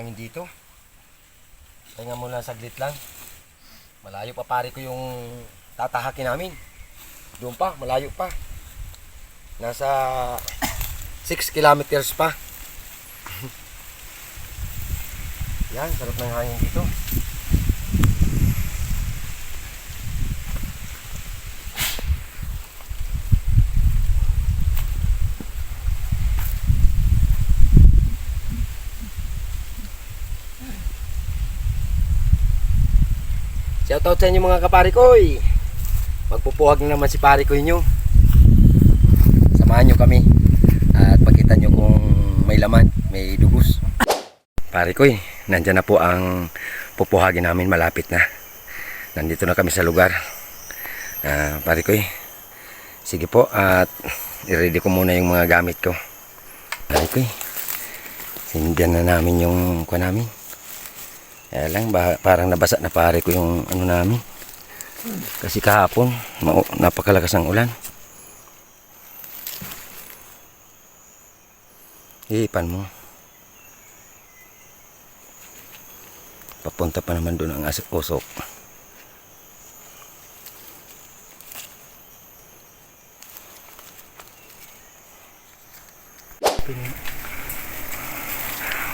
hangin dito. Pahinga muna saglit lang. Malayo pa pare ko yung tatahakin namin. Doon pa, malayo pa. Nasa 6 kilometers pa. Yan, sarap ng hangin dito. Shoutout sa inyo mga kapari ko. Magpupuhag na naman si pari ko inyo. Samahan nyo kami at pakita nyo kung may laman, may dugos. Pari ko, nandyan na po ang pupuhagin namin, malapit na. Nandito na kami sa lugar. Pari ko, sige po at i-ready ko muna yung mga gamit ko. Pari ko, sindihan na namin yung kuha namin. Kaya lang, parang nabasa na pare ko yung ano namin. Kasi kahapon, napakalakas ng ulan. Iipan mo. Papunta pa naman doon ang usok.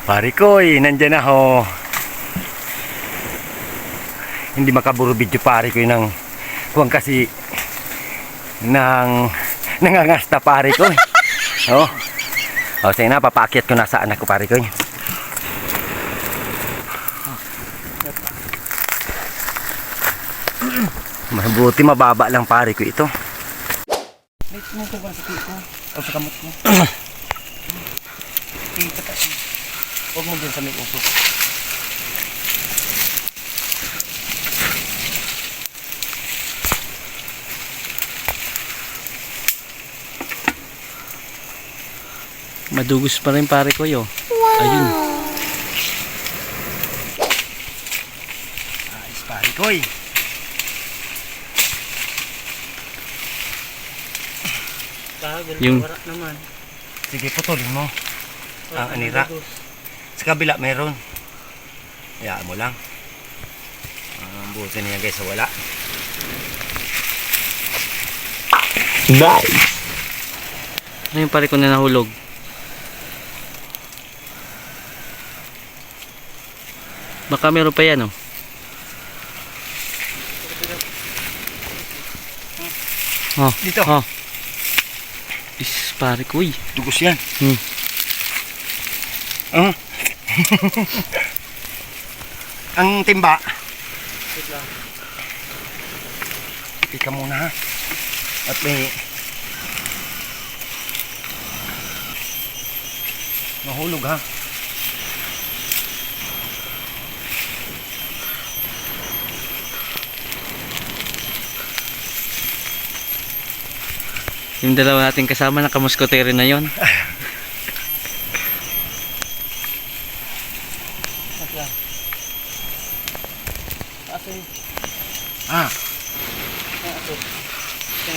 Pare ko, nandyan na ho. Hindi makaburo video pare ko ng kuwang kasi nangangasta pare ko. Sige na, papaakyat ko na sa anak ko pare ko. Mabuti mababa lang pare ko ito. May tumutong ka sa tiko o sa kamot mo. Huwag mo din sa may usok. Madugos pa rin pare ko yo. Wow. Ayun. Ayos pare ko. Yung naman. Sige, putulin mo. Ang anira. Sa kabila meron. Hayaan mo lang. Buti niya guys sa wala. Nice. Ano yung pare ko na nahulog? Baka meron pa yan Dito. Is pare ko Dugos yan. Ang timba. Ika muna ha. At may mahulog ha. Yung dalawa nating kasama na kamuskotero na yon.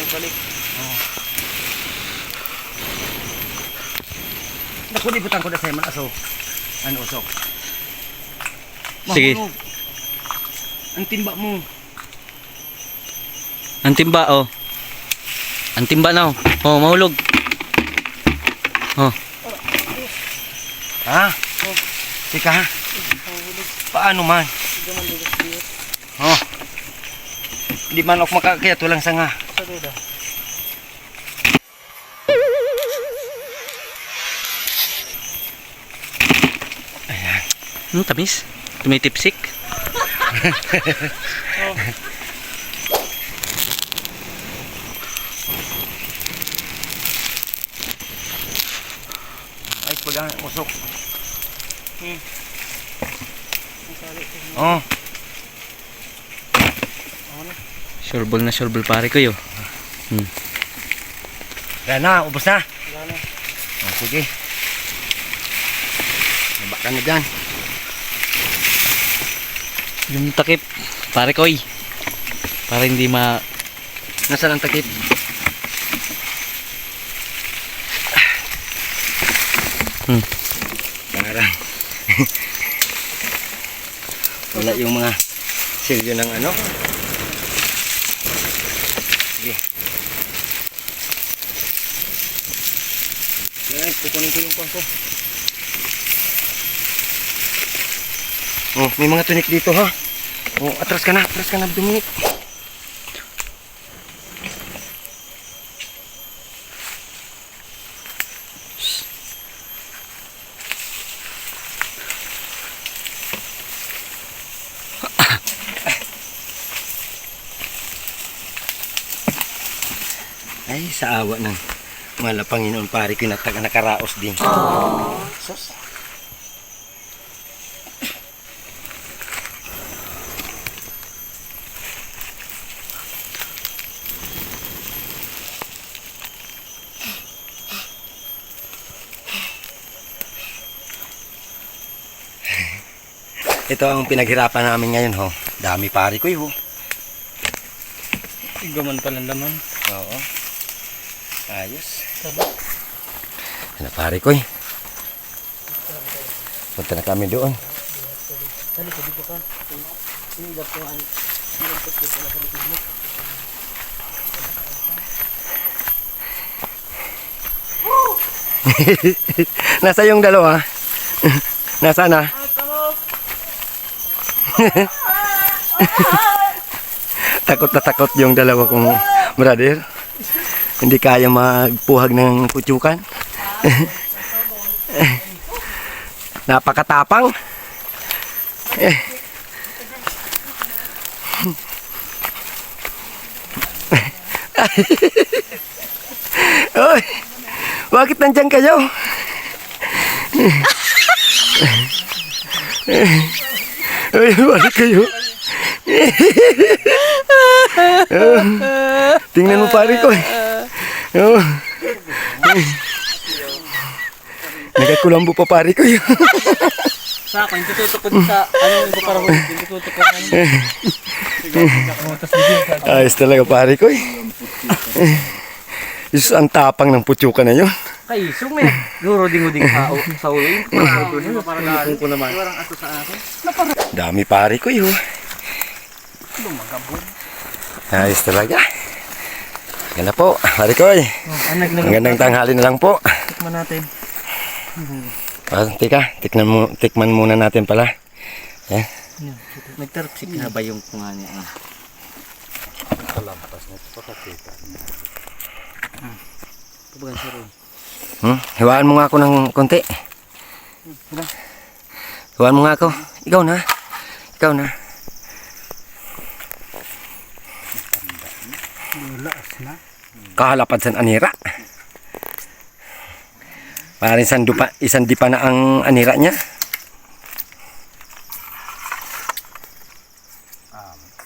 Balik. Naku, libutan ko na sa'yo man aso. Ano usok? Sige. Mahulog. Ang timba mo. Ang timba Ang timba na mahulog. Ha? Tika ha? Paano man? Hindi man ako makakayat, walang sanga. Ayan. Tamis. Tumitipsik. Ayos pag ang usok. Sureball na sureball pare ko yo. Kaya na, ubos na. Sige. Nabak ka na dyan. Yung takip pare ko para hindi Nasaan ang takip? Parang Wala yung mga silyo ng ano. Sige. Yan, kukunin ko yung kuwan ko. Oh, may mga tunik dito ha. Oh, atras ka na, Dominic. Ay, sa awa ng mala Panginoon, pare ko nakaraos din. Sus. Ito ang pinaghirapan namin ngayon, ho. Dami pare ko, ho. Gaman palang laman. Oo. Ayos. Yan na pare ko, punta na kami doon. Nasa yung dalawa? Nasa na? Takot na takot yung dalawa kong brother. Hindi kaya magpuhag ng putsukan. Napakatapang. Oy, bakit nandyan kayo? Oy, bakit kayo? Tingnan mo pare ko. Oh. Nagkakulambo pa pare ko. Sa akin, tututok ko sa ano yung para ko. Tututok ko ano. Ayos talaga pare ko. Is ang tapang ng putsuka na yun. Kay, sume. Guro ding-uding sa ulo. Yung para daan ko naman. Parang ato sa akin. Dami pare ko yun. Ayos talaga. Ganda po, pare ko. Magandang tanghali na lang po. Tikman natin. Tika, tikman muna natin pala. Yan. Nagtarapsik na ba yung kunga niya? Kalampas na ito pakakita. Kabagan siya rin. Hiwaan mo nga ako ng konti. Hiwaan mo nga ako. Ikaw na. Ikaw na. Kahalapad sa anira. Parang isang dipa na ang anira niya.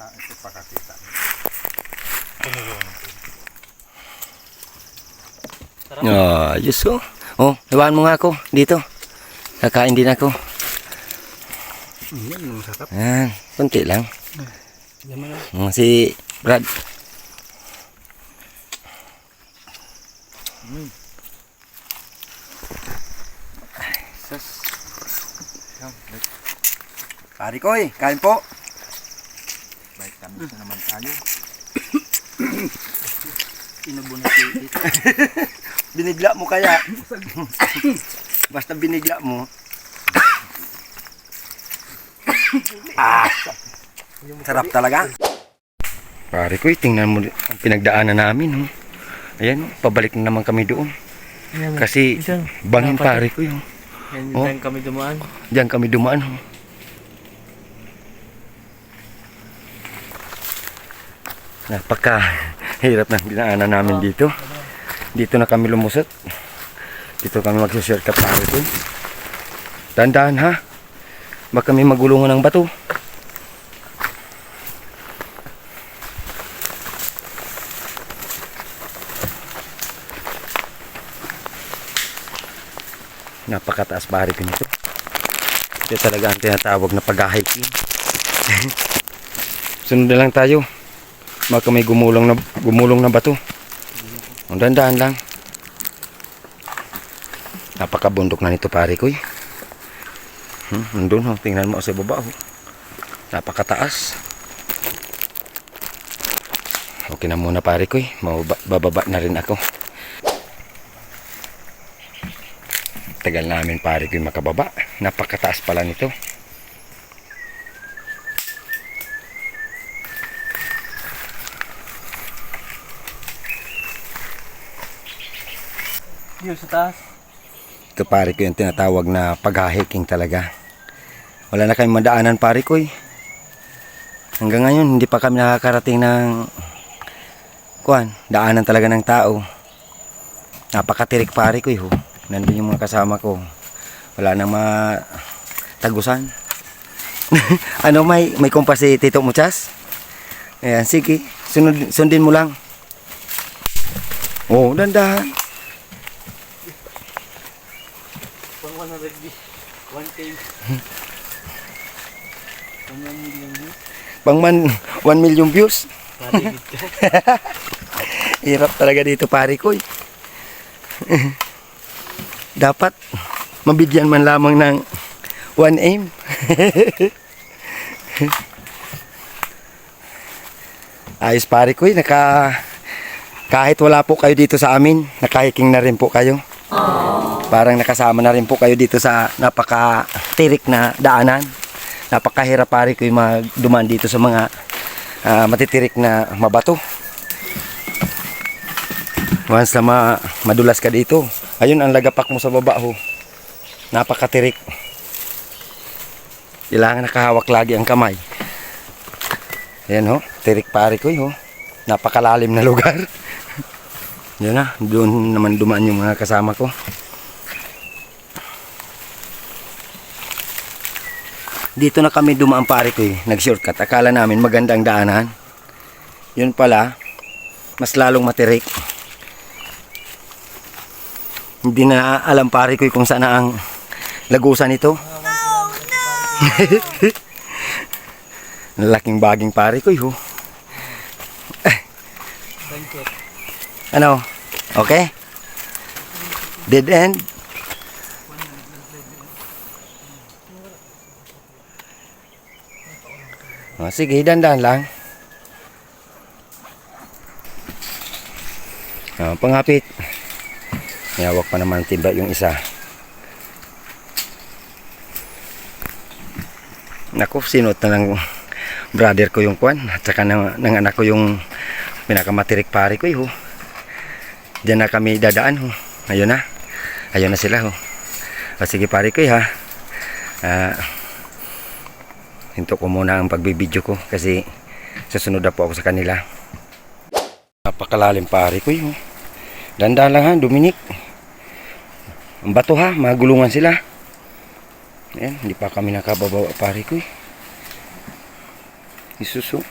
Ito pakakita. Yes oh. Oh, hiwaan mo nga ako dito. Kakain din ako. Yan, masarap. Yan, konti lang. Si Brad. Pare ko, kain po. Bait kami na naman tayo. Inabunat dito. Binigla mo kaya. Basta binigla mo. Sarap talaga. Pare ko, tingnan mo ang pinagdaanan namin. Ayan, pabalik na naman kami doon. Kasi bangin pare ko yun. Diyan kami dumaan. Diyan kami dumaan. Napaka hirap ng dinaanan namin dito. Dito na kami lumusot. Dito kami mag-shortcut pare ko. Dandahan ha. Baka may magulungan ng bato. Napakataas pare ko nito. Ito talaga ang tinatawag na pag-hiking. Sunod na lang tayo. Baka may gumulong na bato. Ang dandahan lang. Napakabundok na nito pare ko. Nandun tingnan mo sa baba. Napakataas. Okay na muna pare ko eh. Bababa na rin ako. Tagal namin pare ko makababa. Napakataas pala nito. Yun sa taas. Ito pare ko yung tinatawag na pag-hiking talaga. Wala na kami madaanan pare ko eh. Hanggang ngayon hindi pa kami nakakarating ng daanan talaga ng tao. Napakatirik pare ko eh. Nandun yung mga kasama ko. Wala nang matagusan. Ano may kompas si Tito Muchas? Ayan, sige. Sundin mo lang. Oh, dandahan. Pang 1K. 1 million views. Pang 1 million views. Patigid ka. Hirap talaga dito pare ko eh. Dapat mabigyan man lamang ng 1 aim. Ayos pare ko eh. Kahit wala po kayo dito sa amin, nakahiking na rin po kayo. Parang nakasama na rin po kayo dito sa napaka-tirik na daanan. Napakahirap pare ko dumaan dito sa mga matitirik na mabato. Once na madulas ka dito, ayun ang lagapak mo sa baba ho. Napakatirik. Kailangan nakahawak lagi ang kamay. Ayan ho, tirik pare ko ho. Napakalalim na lugar. Yan na, doon naman dumaan yung mga kasama ko. Dito na kami dumaan pare ko eh, nag-shortcut. Akala namin magandang daanan. Yun pala, mas lalong matirik. Hindi na alam pare ko kung saan ang lagusan ito. Laking baging pare ko eh. Ano? Okay? Dead end? Sige, dandan lang. Pangapit. Hawak pa naman timba yung isa. Naku, sinot na ng brother ko yung kwan. At saka ng anak ko yung pinakamatirik pare ko. Diyan na kami dadaan. Ayun na. Ayun na sila. Sige pare ko ha. Hinto ko muna ang pagbibideo ko kasi susunod na po ako sa kanila. Napakalalim pare ko yun. Dandan lang ha, Dominic. Ang bato ha, magulungan sila. Ayan, hindi pa kami nakababawa pare ko eh. Isuso,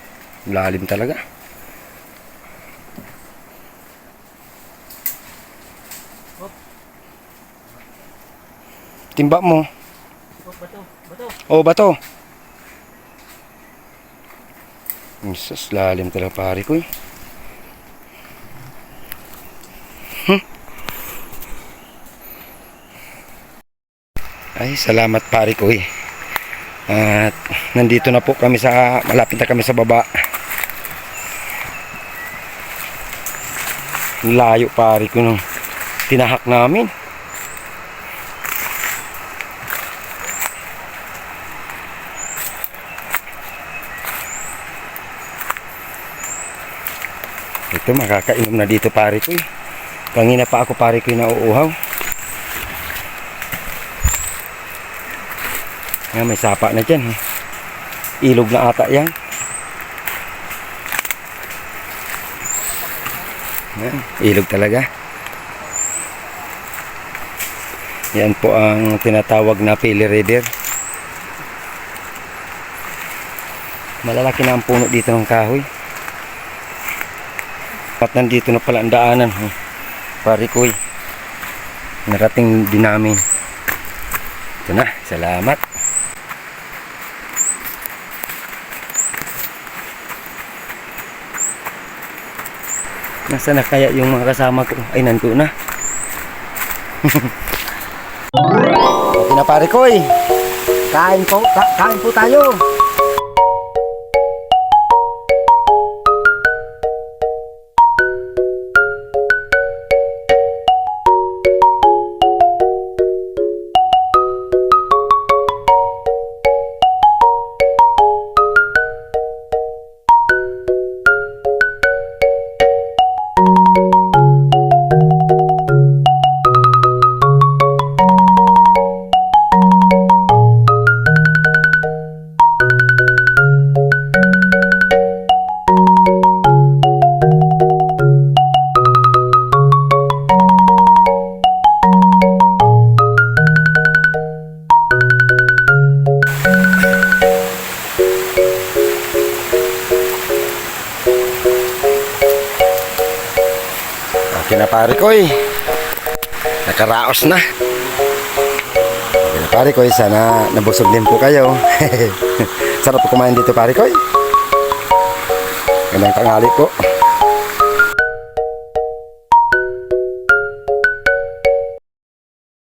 lalim talaga. Timba mo. Oh, bato. Jesus, lalim talaga pare ko eh. Ay, salamat pare ko eh. At nandito na po kami malapit na kami sa baba. Layo pare ko nung tinahak namin. Ito, makakainom na dito pare ko eh. Kanina pa ako pare ko yung nauuhaw. May sapa na dyan. Ilog na ata yan. Ilog talaga. Yan po ang tinatawag na Pili River. Malalaki na ang puno dito ng kahoy. At nandito na pala ang daanan. Pare ko eh. Narating din namin. Ito na. Salamat. Nasaan na kaya yung mga kasama ko? Ay, nandito na. Okay na pare ko eh. Kain po tayo. Okay na pare ko eh. Nakaraos na. Okay na pare ko eh. Sana nabusog din po kayo. Sarap po kumain dito pare ko eh. Gandang tanghali po.